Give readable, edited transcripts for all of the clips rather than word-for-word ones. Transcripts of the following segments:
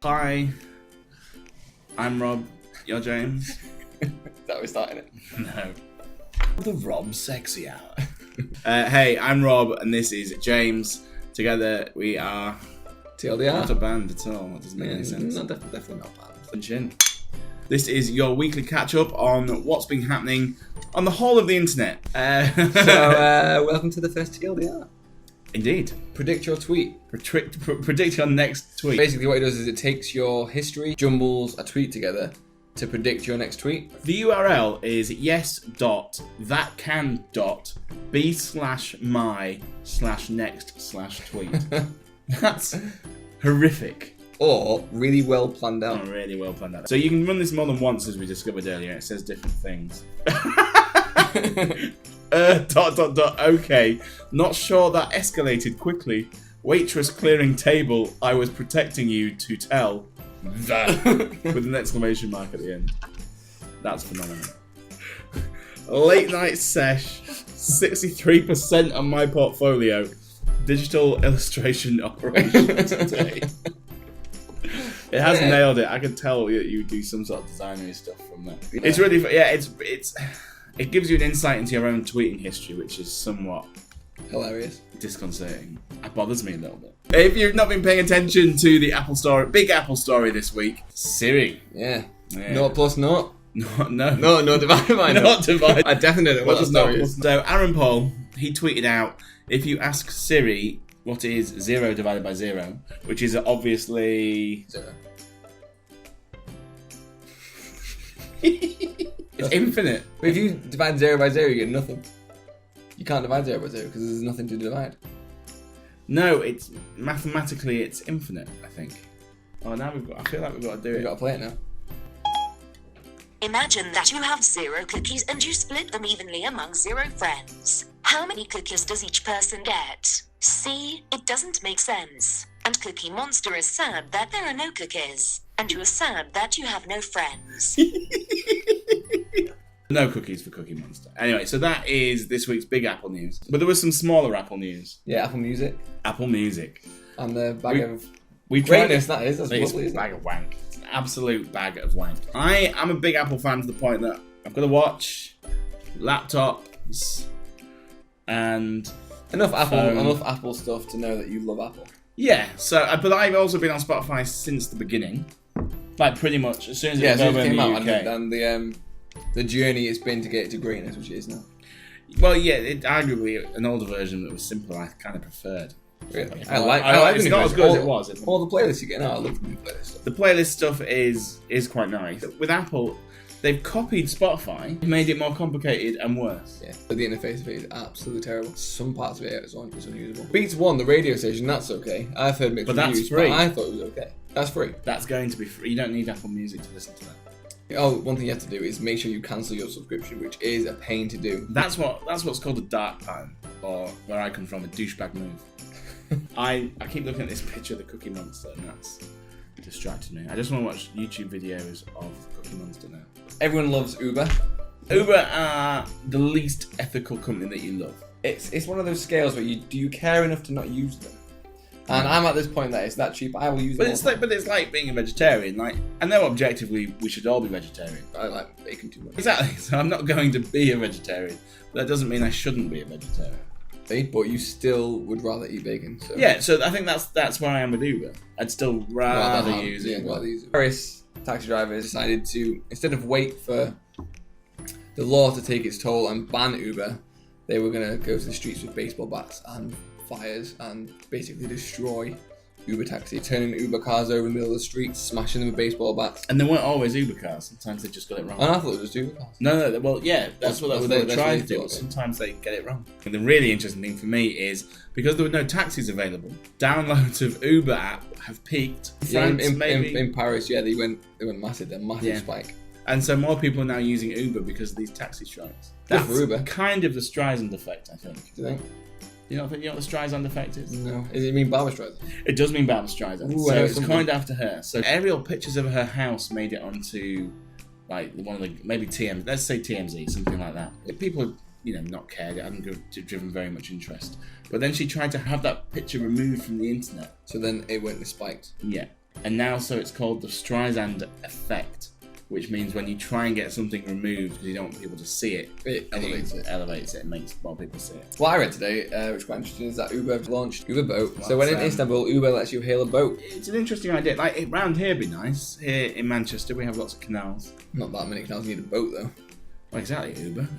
Hi, I'm Rob. You're James. Is that how we're starting it? No. The Rob Sexy Hour. Hey, I'm Rob, and this is James. Together we are TLDR. Not a band at all. That doesn't make any sense. No, definitely not a band. This is your weekly catch-up on what's been happening on the whole of the internet. Welcome to the first TLDR. Indeed. Predict your tweet. Predict your next tweet. Basically what it does is it takes your history, jumbles a tweet together to predict your next tweet. The URL is yes.thatcan.b/my/next/tweet. That's horrific. Or really well planned out. Oh, really well planned out. So you can run this more than once, as we discovered earlier. It says different things. Okay. Not sure that escalated quickly. Waitress clearing table. I was protecting you to tell. That. With an exclamation mark at the end. That's phenomenal. Late night sesh. 63% on my portfolio. Digital illustration operation today. It has nailed it. I can tell you do some sort of designery stuff from that. Yeah. It's really, it gives you an insight into your own tweeting history, which is somewhat hilarious, disconcerting. It bothers me a little bit. If you've not been paying attention to the Apple story, big Apple story this week, Siri. Yeah. Not plus not. No, divided by not. Not divided. I definitely don't know what that story is. So Aaron Paul, he tweeted out, if you ask Siri what is 0 divided by 0, which is obviously 0. It's infinite. But if you divide 0 by 0, you get nothing. You can't divide 0 by 0 because there's nothing to divide. No, it's mathematically it's infinite, I think. Oh, now I feel like we've got to do it. We've got to play it now. Imagine that you have 0 cookies and you split them evenly among 0 friends. How many cookies does each person get? See, it doesn't make sense. And Cookie Monster is sad that there are no cookies. And you are sad that you have no friends. No cookies for Cookie Monster. Anyway, so that is this week's big Apple news. But there was some smaller Apple news. Yeah, Apple Music. Apple Music. And the bag of greatness, that is. That's lovely, isn't it? Bag of wank. It's an absolute bag of wank. I am a big Apple fan to the point that I've got a watch, laptops, and enough Apple stuff to know that you love Apple. Yeah, but I've also been on Spotify since the beginning. Like, pretty much, as soon as it came out. And the journey it's been to get it to greatness, which it is now. Well, yeah, arguably an older version that was simpler I kind of preferred. Really? I like it's not as good as it was. All the playlists you get now, I love the new playlist stuff. The playlist stuff is quite nice. With Apple, they've copied Spotify, made it more complicated and worse. Yeah, but the interface of it is absolutely terrible. Some parts of it is unusable. Beats One, the radio station, that's okay. I've heard mixed reviews, that's free. But I thought it was okay. That's free. That's going to be free. You don't need Apple Music to listen to that. Oh, one thing you have to do is make sure you cancel your subscription, which is a pain to do. That's what's called a dark time, or where I come from, a douchebag move. I keep looking at this picture of the Cookie Monster, and that's distracted me. I just want to watch YouTube videos of Cookie Monster now. Everyone loves Uber. Uber are the least ethical company that you love. It's one of those scales where do you care enough to not use them? And I'm at this point that it's that cheap. I will use them. But it's like being a vegetarian. Like, I know objectively we should all be vegetarian. I like bacon too much. Exactly. So I'm not going to be a vegetarian. But that doesn't mean I shouldn't be a vegetarian. But you still would rather eat bacon. So. Yeah. So I think that's where I am with Uber. I'd still rather use it. Various taxi drivers decided to, instead of wait for the law to take its toll and ban Uber, they were going to go to the streets with baseball bats and fires and basically destroy Uber taxi, turning Uber cars over in the middle of the street, smashing them with baseball bats. And they weren't always Uber cars. Sometimes they just got it wrong. And I thought it was Uber cars. No. Well, yeah, that's what they were trying to do. Sometimes they get it wrong. And the really interesting thing for me is because there were no taxis available, downloads of Uber app have peaked. France, in Paris, they went massive. They're massive spike. And so more people are now using Uber because of these taxi strikes. That's for Uber. Kind of the Streisand effect, I think. Do you think? You don't think you know what the Streisand effect is? No. Does it mean Barbra Streisand? It does mean Barbra Streisand. Ooh, so it's coined after her. So aerial pictures of her house made it onto like one of the maybe let's say TMZ, something like that. If people not cared, it hadn't driven very much interest. But then she tried to have that picture removed from the internet. So then it went and spiked. Yeah. And now, so it's called the Streisand effect, which means when you try and get something removed because you don't want people to see it, It elevates it. Elevates it and makes more people see it. What I read today, which is quite interesting, is that Uber have launched Uber Boat. Well, So when in Sam. Istanbul, Uber lets you hail a boat. It's an interesting idea. Like, around here would be nice. Here in Manchester, we have lots of canals. Not that many canals need a boat though. Well, exactly,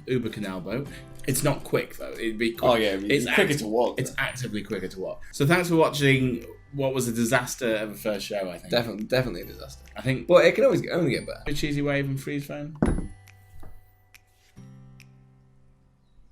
Uber canal boat. It's not quick though. It'd be quick. Oh yeah, it's quicker to walk. It's actively quicker to walk. So thanks for watching what was a disaster of a first show, I think. Definitely a disaster. I think But it can only get better. a cheesy wave and freeze frame.